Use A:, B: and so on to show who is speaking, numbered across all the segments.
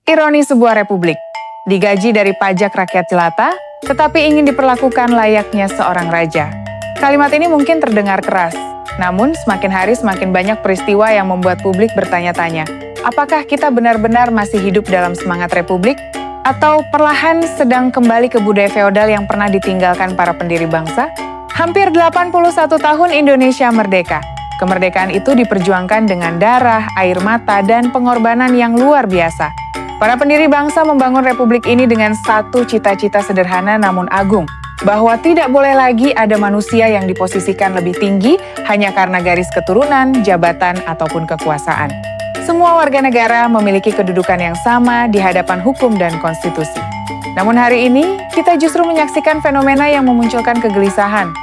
A: Ironi sebuah republik, digaji dari pajak rakyat jelata, tetapi ingin diperlakukan layaknya seorang raja. Kalimat ini mungkin terdengar keras, namun semakin hari semakin banyak peristiwa yang membuat publik bertanya-tanya, apakah kita benar-benar masih hidup dalam semangat republik, atau perlahan sedang kembali ke budaya feodal yang pernah ditinggalkan para pendiri bangsa? Hampir 81 tahun Indonesia merdeka. Kemerdekaan itu diperjuangkan dengan darah, air mata, dan pengorbanan yang luar biasa. Para pendiri bangsa membangun republik ini dengan satu cita-cita sederhana namun agung, bahwa tidak boleh lagi ada manusia yang diposisikan lebih tinggi hanya karena garis keturunan, jabatan, ataupun kekuasaan. Semua warga negara memiliki kedudukan yang sama di hadapan hukum dan konstitusi. Namun hari ini, kita justru menyaksikan fenomena yang memunculkan kegelisahan.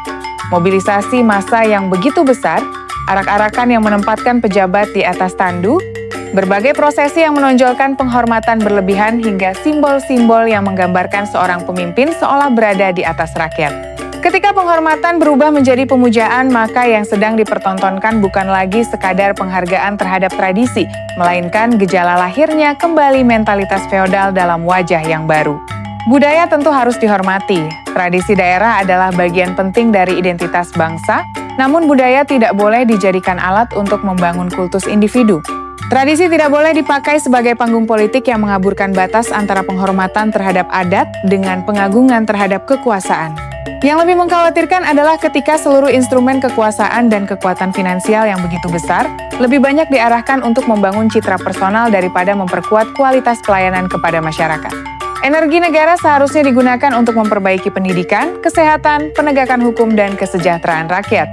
A: Mobilisasi massa yang begitu besar, arak-arakan yang menempatkan pejabat di atas tandu, berbagai prosesi yang menonjolkan penghormatan berlebihan hingga simbol-simbol yang menggambarkan seorang pemimpin seolah berada di atas rakyat. Ketika penghormatan berubah menjadi pemujaan, maka yang sedang dipertontonkan bukan lagi sekadar penghargaan terhadap tradisi, melainkan gejala lahirnya kembali mentalitas feodal dalam wajah yang baru. Budaya tentu harus dihormati. Tradisi daerah adalah bagian penting dari identitas bangsa, namun budaya tidak boleh dijadikan alat untuk membangun kultus individu. Tradisi tidak boleh dipakai sebagai panggung politik yang mengaburkan batas antara penghormatan terhadap adat dengan pengagungan terhadap kekuasaan. Yang lebih mengkhawatirkan adalah ketika seluruh instrumen kekuasaan dan kekuatan finansial yang begitu besar lebih banyak diarahkan untuk membangun citra personal daripada memperkuat kualitas pelayanan kepada masyarakat. Energi negara seharusnya digunakan untuk memperbaiki pendidikan, kesehatan, penegakan hukum, dan kesejahteraan rakyat.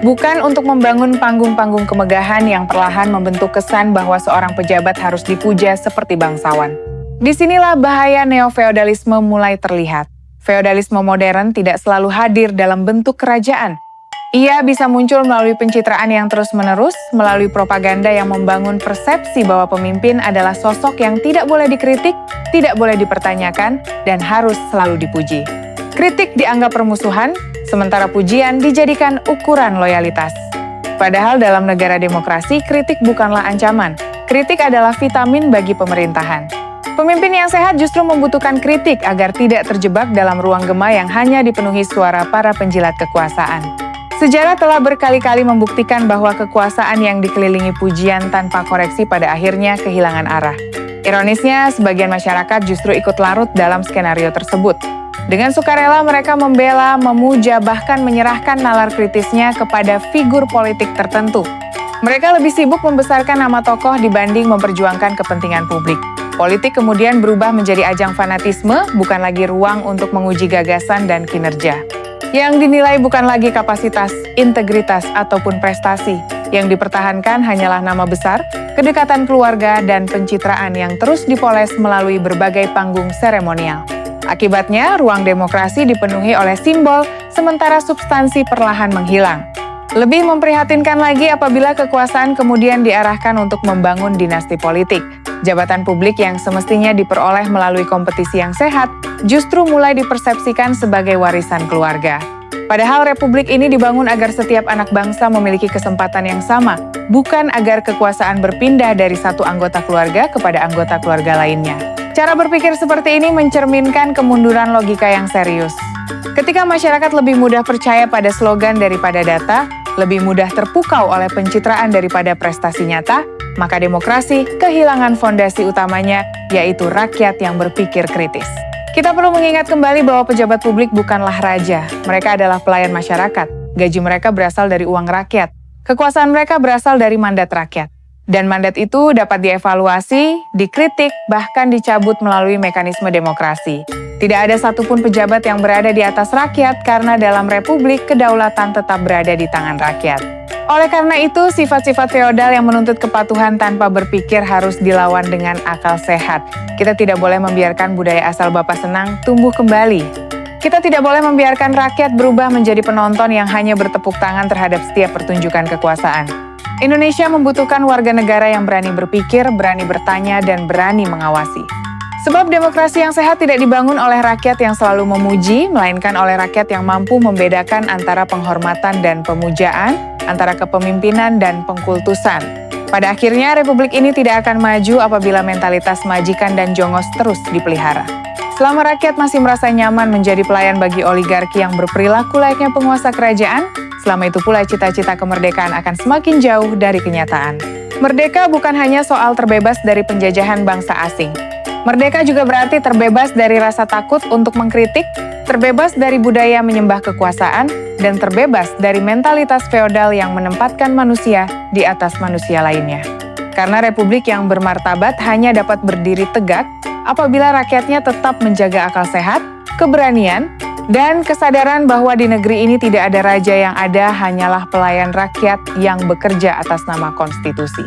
A: Bukan untuk membangun panggung-panggung kemegahan yang perlahan membentuk kesan bahwa seorang pejabat harus dipuja seperti bangsawan. Disinilah bahaya neo-feodalisme mulai terlihat. Feodalisme modern tidak selalu hadir dalam bentuk kerajaan. Ia bisa muncul melalui pencitraan yang terus-menerus, melalui propaganda yang membangun persepsi bahwa pemimpin adalah sosok yang tidak boleh dikritik, tidak boleh dipertanyakan, dan harus selalu dipuji. Kritik dianggap permusuhan, sementara pujian dijadikan ukuran loyalitas. Padahal dalam negara demokrasi, kritik bukanlah ancaman. Kritik adalah vitamin bagi pemerintahan. Pemimpin yang sehat justru membutuhkan kritik agar tidak terjebak dalam ruang gema yang hanya dipenuhi suara para penjilat kekuasaan. Sejarah telah berkali-kali membuktikan bahwa kekuasaan yang dikelilingi pujian tanpa koreksi pada akhirnya kehilangan arah. Ironisnya, sebagian masyarakat justru ikut larut dalam skenario tersebut. Dengan sukarela mereka membela, memuja, bahkan menyerahkan nalar kritisnya kepada figur politik tertentu. Mereka lebih sibuk membesarkan nama tokoh dibanding memperjuangkan kepentingan publik. Politik kemudian berubah menjadi ajang fanatisme, bukan lagi ruang untuk menguji gagasan dan kinerja. Yang dinilai bukan lagi kapasitas, integritas, ataupun prestasi. Yang dipertahankan hanyalah nama besar, kedekatan keluarga, dan pencitraan yang terus dipoles melalui berbagai panggung seremonial. Akibatnya, ruang demokrasi dipenuhi oleh simbol, sementara substansi perlahan menghilang. Lebih memprihatinkan lagi apabila kekuasaan kemudian diarahkan untuk membangun dinasti politik. Jabatan publik yang semestinya diperoleh melalui kompetisi yang sehat, justru mulai dipersepsikan sebagai warisan keluarga. Padahal republik ini dibangun agar setiap anak bangsa memiliki kesempatan yang sama, bukan agar kekuasaan berpindah dari satu anggota keluarga kepada anggota keluarga lainnya. Cara berpikir seperti ini mencerminkan kemunduran logika yang serius. Ketika masyarakat lebih mudah percaya pada slogan daripada data, lebih mudah terpukau oleh pencitraan daripada prestasi nyata, maka demokrasi kehilangan fondasi utamanya, yaitu rakyat yang berpikir kritis. Kita perlu mengingat kembali bahwa pejabat publik bukanlah raja. Mereka adalah pelayan masyarakat. Gaji mereka berasal dari uang rakyat. Kekuasaan mereka berasal dari mandat rakyat. Dan mandat itu dapat dievaluasi, dikritik, bahkan dicabut melalui mekanisme demokrasi. Tidak ada satupun pejabat yang berada di atas rakyat karena dalam republik kedaulatan tetap berada di tangan rakyat. Oleh karena itu, sifat-sifat feodal yang menuntut kepatuhan tanpa berpikir harus dilawan dengan akal sehat. Kita tidak boleh membiarkan budaya asal Bapak senang tumbuh kembali. Kita tidak boleh membiarkan rakyat berubah menjadi penonton yang hanya bertepuk tangan terhadap setiap pertunjukan kekuasaan. Indonesia membutuhkan warga negara yang berani berpikir, berani bertanya, dan berani mengawasi. Sebab demokrasi yang sehat tidak dibangun oleh rakyat yang selalu memuji, melainkan oleh rakyat yang mampu membedakan antara penghormatan dan pemujaan, antara kepemimpinan dan pengkultusan. Pada akhirnya, republik ini tidak akan maju apabila mentalitas majikan dan jongos terus dipelihara. Selama rakyat masih merasa nyaman menjadi pelayan bagi oligarki yang berperilaku layaknya penguasa kerajaan, selama itu pula cita-cita kemerdekaan akan semakin jauh dari kenyataan. Merdeka bukan hanya soal terbebas dari penjajahan bangsa asing. Merdeka juga berarti terbebas dari rasa takut untuk mengkritik, terbebas dari budaya menyembah kekuasaan, dan terbebas dari mentalitas feodal yang menempatkan manusia di atas manusia lainnya. Karena republik yang bermartabat hanya dapat berdiri tegak apabila rakyatnya tetap menjaga akal sehat, keberanian, dan kesadaran bahwa di negeri ini tidak ada raja, yang ada hanyalah pelayan rakyat yang bekerja atas nama konstitusi.